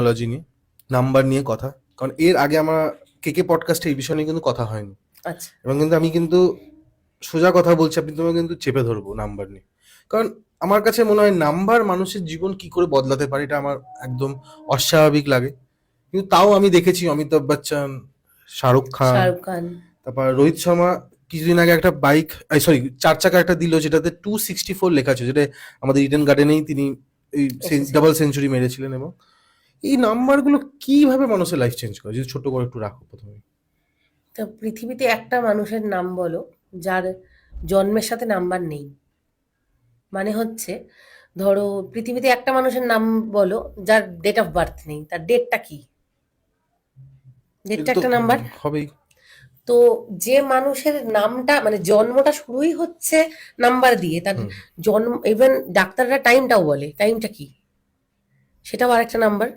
Numerology নিয়ে, number নিয়ে কথা। কারণ এর আগে আমার কেকে পডকাস্টে এই বিষয় নিয়ে কিন্তু কথা হয়নি, আচ্ছা, এবং কিন্তু আমি কিন্তু সোজা কথা বলছি, আপনি তোমাকে কিন্তু চেপে ধরবো নাম্বার নিয়ে। কারণ আমার কাছে মনে হয় নাম্বার মানুষের জীবন কি করে বদলাতে পারে এটা আমার একদম অস্বাভাবিক লাগে। কিন্তু তাও আমি দেখেছি অমিতাভ বচ্চন, শাহরুখ খান, শাহরুখ খান। তারপর রোহিত শর্মা কিছুদিন আগে একটা বাইক, সরি, চার চাকা একটা দিল যেটাতে 264 লেখা আছে, যেটা আমাদের ইডেন গার্ডেনেই তিনি এই এসেছে। ডাবল সেঞ্চুরি মেরেছিলেন। এবং এই নাম্বারগুলো কিভাবে মানুষের লাইফ চেঞ্জ করে, যদি ছোট করে একটু রাখো প্রথমে। তো পৃথিবীতে একটা মানুষের নাম বলো যার জন্মের সাথে নাম্বার নেই। মানে হচ্ছে, ধরো পৃথিবীতে একটা মানুষের নাম বলো যার ডেট অফ বার্থ নেই, তার ডেটটা কি? ডেটটা এটা তো একটা নাম্বার। হবেই। তো যে মানুষের নামটা মানে জন্মটা শুরুই হচ্ছে নাম্বার দিয়ে, তার হুম। জন্ম, ইভেন ডাক্তাররা টাইমটাও বলে, টাইমটা কি, সেটাও আরেকটা নাম্বার।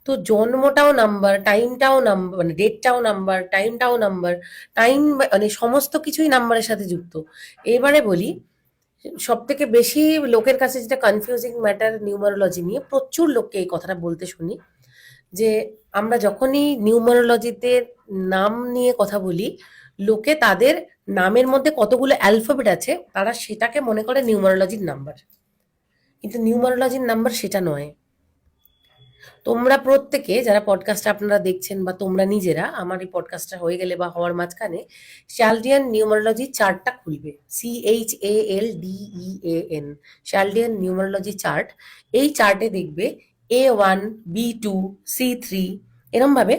তো জন্মটাও নাম্বার, টাইমটাও নাম্বার, মানে ডেটটাও নাম্বার, টাইমটাও নাম্বার। টাইম মানে সমস্ত কিছুই নাম্বারের সাথে যুক্ত। এবারে বলি, সব থেকে বেশি লোকের কাছে যেটা কনফিউজিং ম্যাটার নিউমারোলজি নিয়ে, প্রচুর লোককে এই কথাটা বলতে শুনি যে আমরা যখনই নিউমারোলজিতে নাম নিয়ে কথা বলি, লোকে তাদের নামের মধ্যে কতগুলো অ্যালফাবেট আছে তারা সেটাকে মনে করে নিউমারোলজির নাম্বার। কিন্তু নিউমারোলজির নাম্বার সেটা নয়। তোমরা প্রত্যেকে যারা পডকাস্টটা আপনারা দেখছেন, বা তোমরা নিজেরা আমার এই পডকাস্টটা হয়ে গেলে বা হওয়ার মাঝখানে শালডিয়ান নিউমারোলজি চার্টটা খুলবে, CHALDEAN, শালডিয়ান নিউমারোলজি চার্ট। এই চার্টে দেখবে A1, B2, C3, এরম ভাবে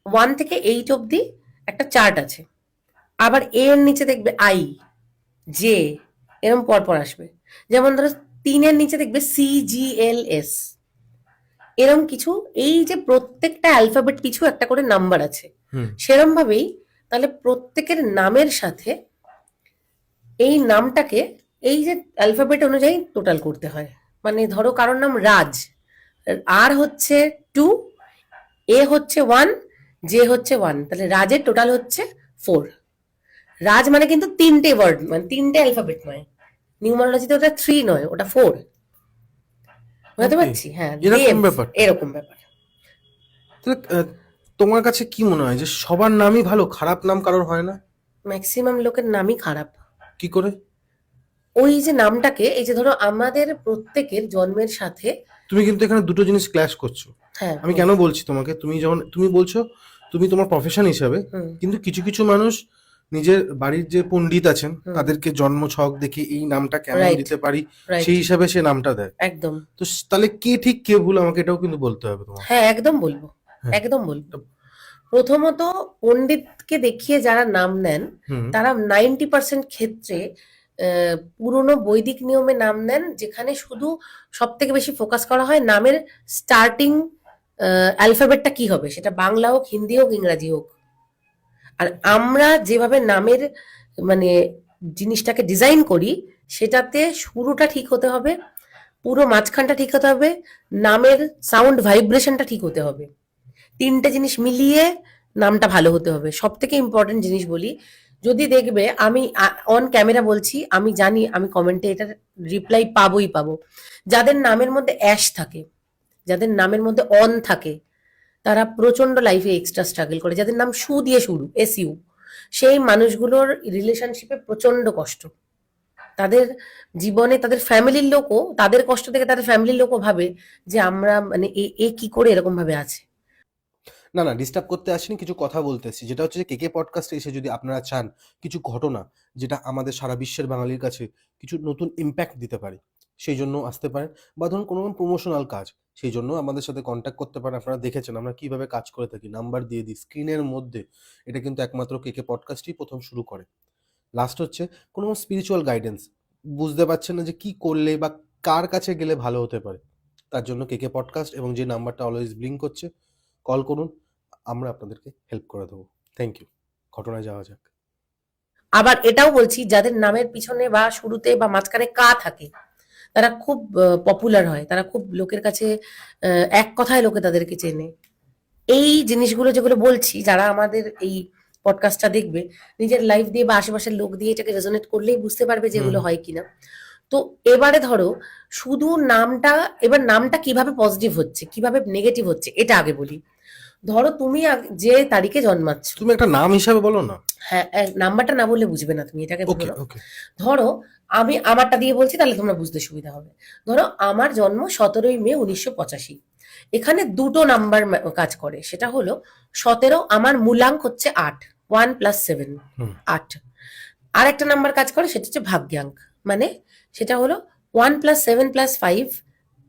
1 থেকে 8 অব্দি একটা চার্ট আছে। আবার এ এর নিচে দেখবে I, J, এরম পরপর আসবে। যেমন ধরো 3-এর নিচে দেখবে CGLS, এরম কিছু। এই যে প্রত্যেকটা অ্যালফাবেট পিছু একটা করে নাম্বার আছে, হুম। সেরম ভাবেই তাহলে প্রত্যেকের নামের সাথে এই নামটাকে এই যে অ্যালফাবেট অনুযায়ী টোটাল করতে হয়। মানে ধরো কারোর নাম রাজ, আর হচ্ছে 2, এ হচ্ছে 1, জে হচ্ছে 1, তাহলে রাজের টোটাল হচ্ছে 4। রাজ মানে কিন্তু 3টে ওয়ার্ড, মানে 3টে অ্যালফাবেট নয়। নিউমারোলজিতে ওটা 3 নয়, ওটা 4। বুঝতে ওকে, পারছি? হ্যাঁ, এরকম দেব, ব্যাপারটা। এরকম ব্যাপার। তাহলে তোমার কাছে কি মনে হয় যে সবার নামই ভালো, খারাপ নাম কারোর হয় না? ম্যাক্সিমাম লোকের নামই খারাপ। কি করে? ওই যে নামটাকে, এই যে ধরো আমাদের প্রত্যেকের জন্মের সাথে। তুমি কিন্তু এখানে দুটো জিনিস ক্ল্যাশ করছো। হ্যাঁ, আমি কেন বলছি তোমাকে, তুমি যখন তুমি বলছো তুমি তোমার প্রফেশন হিসাবে, হুম, কিন্তু কিছু কিছু মানুষ নিজের বাড়ির যে পণ্ডিত আছেন হুম, তাদেরকে জন্ম ছক দেখে এই নামটা কেমন রাইট, দিতে পারি রাইট, সেই হিসাবে সে নামটা দেয়। একদম। তো তাহলে কে ঠিক কে ভুল আমাকে এটাও কিন্তু বলতে হবে তোমাকে। হ্যাঁ, একদম বলবো, হ্যাঁ। একদম বলবো। প্রথমত, পণ্ডিতকে দেখিয়ে যারা নাম নেন, হুম। তারা 90% ক্ষেত্রে পুরনো বৈদিক নিয়মে নাম নেন, যেখানে শুধু সব থেকে বেশি ফোকাস করা হয় নামের স্টার্টিং অ্যালফাবেটটা কি হবে, সেটা বাংলা হোক, হিন্দি হোক, ইংরাজি হোক। আর আমরা যেভাবে নামের মানে জিনিসটাকে ডিজাইন করি, সেটাতে শুরুটা ঠিক হতে হবে, পুরো মাঝখানটা ঠিক হতে হবে, নামের সাউন্ড ভাইব্রেশনটা ঠিক হতে হবে। 3টে জিনিস মিলিয়ে নামটা ভালো হতে হবে। সব থেকে ইম্পর্টেন্ট জিনিস বলি, যদি দেখবে আমি অন ক্যামেরা বলছি, আমি জানি আমি কমেন্টে এটার রিপ্লাই পাবোই পাবো। যাদের নামের মধ্যে অ্যাশ থাকে, যাদের নামের মধ্যে অন থাকে, তারা প্রচন্ড লাইফে এক্সট্রা স্ট্রাগল করে। যাদের নাম সু দিয়ে শুরু, SU, সেই মানুষগুলোর রিলেশনশিপে প্রচন্ড কষ্ট। তাদের জীবনে তাদের ফ্যামিলির লোকও তাদের কষ্ট থেকে, তাদের ফ্যামিলির লোকও ভাবে যে আমরা মানে এ কি করে এরকম ভাবে আছে। না না, ডিস্টার্ব করতে আসিনি, কিছু কথা বলতে এসেছি। যেটা হচ্ছে যে কেকে পডকাস্টে এসে যদি আপনারা চান কিছু ঘটনা যেটা আমাদের সারা বিশ্বের বাঙালির কাছে কিছু নতুন ইম্প্যাক্ট দিতে পারে, সেই জন্য আসতে পারেন। বা ধরুন কোনো প্রমোশনাল কাজ, সেই জন্য আমাদের সাথে কন্ট্যাক্ট করতে পারেন। আপনারা দেখেছেন আমরা কিভাবে কাজ করে থাকি, নাম্বার দিয়ে দিই স্ক্রিনের মধ্যে। এটা কিন্তু একমাত্র কেকে পডকাস্টই প্রথম শুরু করে। লাস্ট হচ্ছে কোনো স্পিরিচুয়াল গাইডেন্স, বুঝতে পারছেন না যে কি করলে বা কার কাছে গেলে ভালো হতে পারে, তার জন্য কেকে পডকাস্ট এবং যে নাম্বারটা অলওয়েজ ব্লিঙ্ক করছে, কল করুন, আমরা আপনাদেরকে হেল্প করে দেবো। Thank you. ঘটনায় যাওয়া যাক। আবার এটাও বলছি, যাদের নামের পিছনে বা শুরুতে বা মাঝখানে কা থাকে, তারা খুব পপুলার হয়, তারা খুব লোকের কাছে, এক কথায় লোকে তাদেরকে চেনে। এই জিনিসগুলো যেগুলো বলছি, যারা আমাদের এই পডকাস্টটা দেখবে, নিজের লাইফ দিয়ে বা আশেপাশের লোক দিয়ে এটাকে রেজোনেট করলেই বুঝতে পারবে যে হুম। এগুলো হয় কিনা। তো এবারে ধরো শুধু নামটা, এবার নামটা কিভাবে পজিটিভ হচ্ছে কিভাবে নেগেটিভ হচ্ছে এটা আগে বলি। ধরো তুমি যে তারিখে জন্মাচ্ছ, তুমি একটা নাম হিসাবে বলো না। হ্যাঁ নাম্বারটা না বললে বুঝবে না, তুমি এটাকে ওকে ধরো। ওকে। ধরো আমি আমারটা দিয়ে বলছি, তাহলে তোমরা বুঝতে সুবিধা হবে। ধরো আমার জন্ম 17ই মে 1985। এখানে দুটো নাম্বার কাজ করে, সেটা হলো 17, আমার মূলাঙ্ক হচ্ছে 8, 1+7, হুম 8। আর একটা নাম্বার কাজ করে, সেটা হচ্ছে ভাগ্যাঙ্ক, মানে সেটা হলো 1+7+5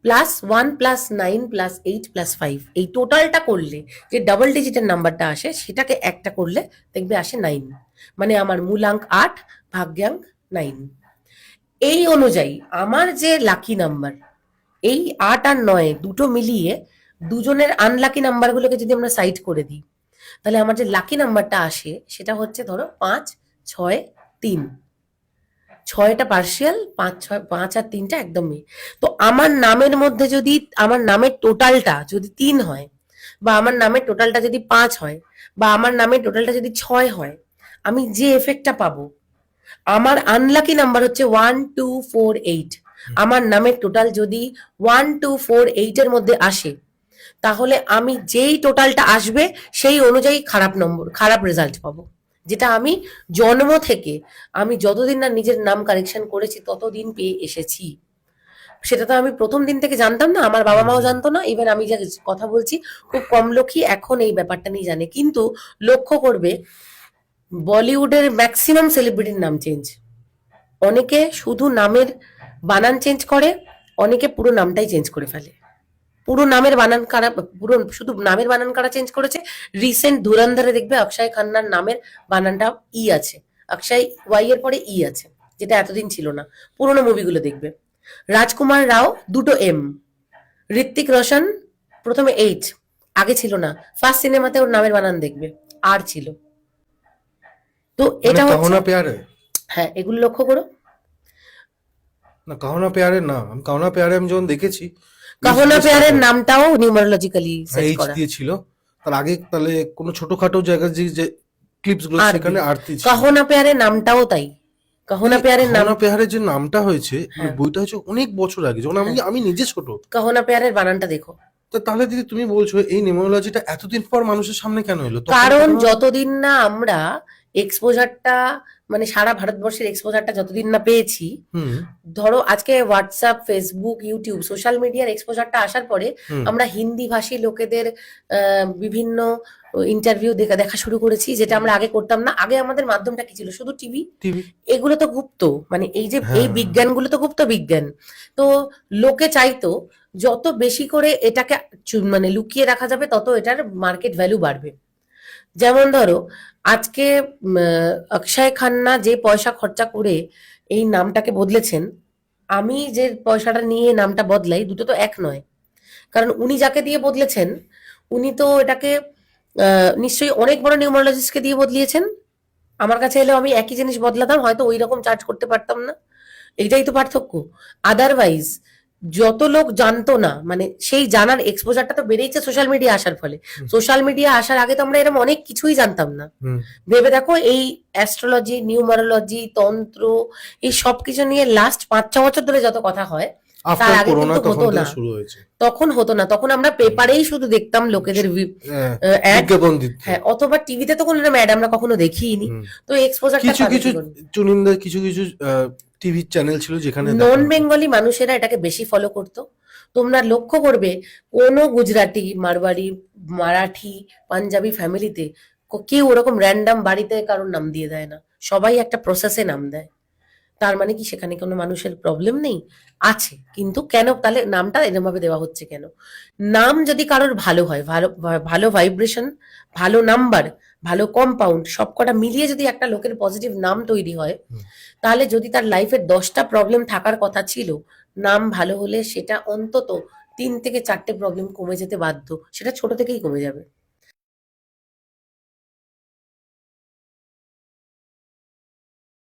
+1+9+8+5। এই টোটালটা করলে যে ডাবল ডিজিটের নাম্বারটা আসে, সেটাকে একটা করলে দেখবে আসে 9। মানে আমার মূলাঙ্ক 8, ভাগ্যাঙ্ক 9। এই অনুযায়ী আমার যে লাকি নাম্বার, এই 8 আর 9 দুটো মিলিয়ে দুজনের আনলাকি নাম্বারগুলোকে যদি আমরা সাইড করে দিই, তাহলে আমার যে লাকি নাম্বারটা আসে সেটা হচ্ছে ধরো 5, 6, 3। 6টা পার্সিয়াল, 5 আর 3টা একদমই। তো আমার নামের মধ্যে যদি আমার নামের টোটালটা যদি 3 হয়, বা আমার নামের টোটালটা যদি 5 হয়, বা আমার নামের টোটালটা যদি 6 হয়, আমি যে এফেক্টটা পাবো, আমার আনলাকি নাম্বার হচ্ছে 1, 2, 4, 8। আমার নামের টোটাল যদি 1, 2, 4, 8 এর মধ্যে আসে, তাহলে আমি যেই টোটালটা আসবে সেই অনুযায়ী খারাপ নম্বর, খারাপ রেজাল্ট পাবো। যেটা আমি জন্ম থেকে, আমি যতদিন না নিজের নাম কারেকশন করেছি ততদিন পেয়ে এসেছি। সেটা তো আমি প্রথম দিন থেকে জানতাম না, আমার বাবা মাও জানতো না, ইভেন আমি যে কথা বলছি খুব কম লোকই এখন এই ব্যাপারটা নিয়ে জানে। কিন্তু লক্ষ্য করবে বলিউডের ম্যাক্সিমাম সেলিব্রিটির নাম চেঞ্জ। অনেকে শুধু নামের বানান চেঞ্জ করে, অনেকে পুরো নামটাই চেঞ্জ করে ফেলে। পুরো নামের বানান কারা, পুরো শুধু নামের বানান কারা চেঞ্জ করেছে, রিসেন্ট ধুরন্ধরে দেখবে অক্ষয় খান্নার নামের বানানটা ই আছে, অক্ষয় ওয়াই এর পরে ই আছে, যেটা এতদিন ছিল না। পুরোনো মুভিগুলো দেখবে, রাজকুমার রাও দুটো এম, ঋত্বিক রোশন প্রথমে এইচ, আগে ছিল না। ফার্স্ট সিনেমাতে ওর নামের বানান দেখবে আর ছিল। তো মানে এটা হচ্ছে, কাহনা পেয়ারে, হ্যাঁ এগুলো লক্ষ্য করো। না কাহনা পেয়ারে না, আমি কাহনা পেয়ারে আমি যখন দেখেছি কাহনা পেয়ারের নামটাও নিউমারোলজিক্যালি সেট এইচ করা। দিয়েছিল। তার আগে তাহলে কোনো ছোটখাটো জায়গার যে ক্লিপস গুলো আরতি, সেখানে আরতি ছিল। কাহনা পেয়ারের নামটাও তাই। কাহনা এই পেয়ারের নাম, কাহনা পেয়ারের যে নামটা হয়েছে, মানে হ্যাঁ বইটা হচ্ছে অনেক বছর আগে, যখন আমি হ্যাঁ, আমি নিজে ছোট। কাহনা পেয়ারের বানানটা দেখো। তো তাহলে দিদি তুমি বলছো এই নিউমোলজিটা এতদিন পর মানুষের সামনে কেন এলো? তখন কারণ তখন যতদিন না আমরা এক্সপোজারটা, মানে সারা ভারতবর্ষের এক্সপোজারটা যতদিন না পেয়েছি, হুম ধরো আজকে হোয়াটসঅ্যাপ, ফেসবুক, ইউটিউব, সোশ্যাল মিডিয়ার এক্সপোজারটা আসার পরে হুম আমরা হিন্দি ভাষী লোকেদের বিভিন্ন ইন্টারভিউ দেখা দেখা শুরু করেছি, যেটা আমরা আগে করতাম না। আগে আমাদের মাধ্যমটা কি ছিল? শুধু টিভি। টিভি। এগুলো তো গুপ্ত, মানে এই যে এই হ্যাঁ বিজ্ঞানগুলো তো গুপ্ত বিজ্ঞান। তো লোকে চাইতো যত বেশি করে এটাকে মানে লুকিয়ে রাখা যাবে, তত এটার মার্কেট ভ্যালু বাড়বে। যেমন ধরো আজকে অক্ষয় খান্না যে পয়সা খরচা করে এই নামটাকে বদলেছেন, আমি যে পয়সাটা নিয়ে নামটা বদলাই, দুটো তো এক নয়। কারণ উনি যাকে দিয়ে বদলেছেন, উনি তো এটাকে নিশ্চয়ই অনেক বড় নিউমারোলজিস্টকে দিয়ে বদলিয়েছেন। আমার কাছে এলেও আমি একই জিনিস বদলাতাম, হয়তো ওই রকম চার্জ করতে পারতাম না। এইটাই তো পার্থক্য। আদারওয়াইজ যত লোক জানতো না, মানে সেই জানার এক্সপোজারটা তো বেড়েইছে সোশ্যাল মিডিয়া আসার ফলে। হুম সোশ্যাল মিডিয়া আসার আগে তো আমরা এরকম অনেক কিছুই জানতাম না। হুম। ভেবে দেখো, এই অ্যাস্ট্রোলজি, নিউমারোলজি, তন্ত্র, এই সবকিছু নিয়ে লাস্ট 5-6 বছর ধরে যত কথা হয়, তার আফটার আগে করোনা কিন্তু তখন হতো থেকে না। শুরু হয়েছে। তখন হতো না, তখন আমরা পেপারেই শুধু দেখতাম লোকেদের অ্যাড, বিজ্ঞাপন দিতে। হ্যাঁ, অথবা টিভিতে তো কোনো অ্যাড আমরা কখনো দেখিনি। হুম। তো এক্সপোজারটা কিছু পাবে কিছু কি করে? চুনিন্দার কিছু কিছু টিভি চ্যানেল ছিল যেখানে নন দেখানো হতো। বেঙ্গলি মানুষেরা এটাকে বেশি ফলো করতো। তোমরা লক্ষ্য করবে কোনো গুজরাটি, মারওয়াড়ি, মারাঠি, পাঞ্জাবি ফ্যামিলিতে কেউ ওরকম র্যান্ডাম বাড়িতে কারোর নাম দিয়ে দেয় না। সবাই একটা প্রসেসে নাম দেয়। তার মানে কি সেখানে কোনো মানুষের প্রবলেম নেই? আছে। কিন্তু কেন তাহলে নামটা এরকম ভাবে দেওয়া হচ্ছে কেন? নাম যদি কারোর ভালো হয়, ভালো ভালো ভাইব্রেশন, ভালো নাম্বার, ভালো কম্পাউন্ড, সবকটা মিলিয়ে যদি একটা লোকের পজিটিভ নাম তৈরি হয়, হুম। তাহলে যদি তার লাইফের 10টা প্রবলেম থাকার কথা ছিল, নাম ভালো হলে সেটা অন্তত 3 থেকে 4টে প্রবলেম কমে যেতে বাধ্য। সেটা ছোট থেকেই কমে যাবে।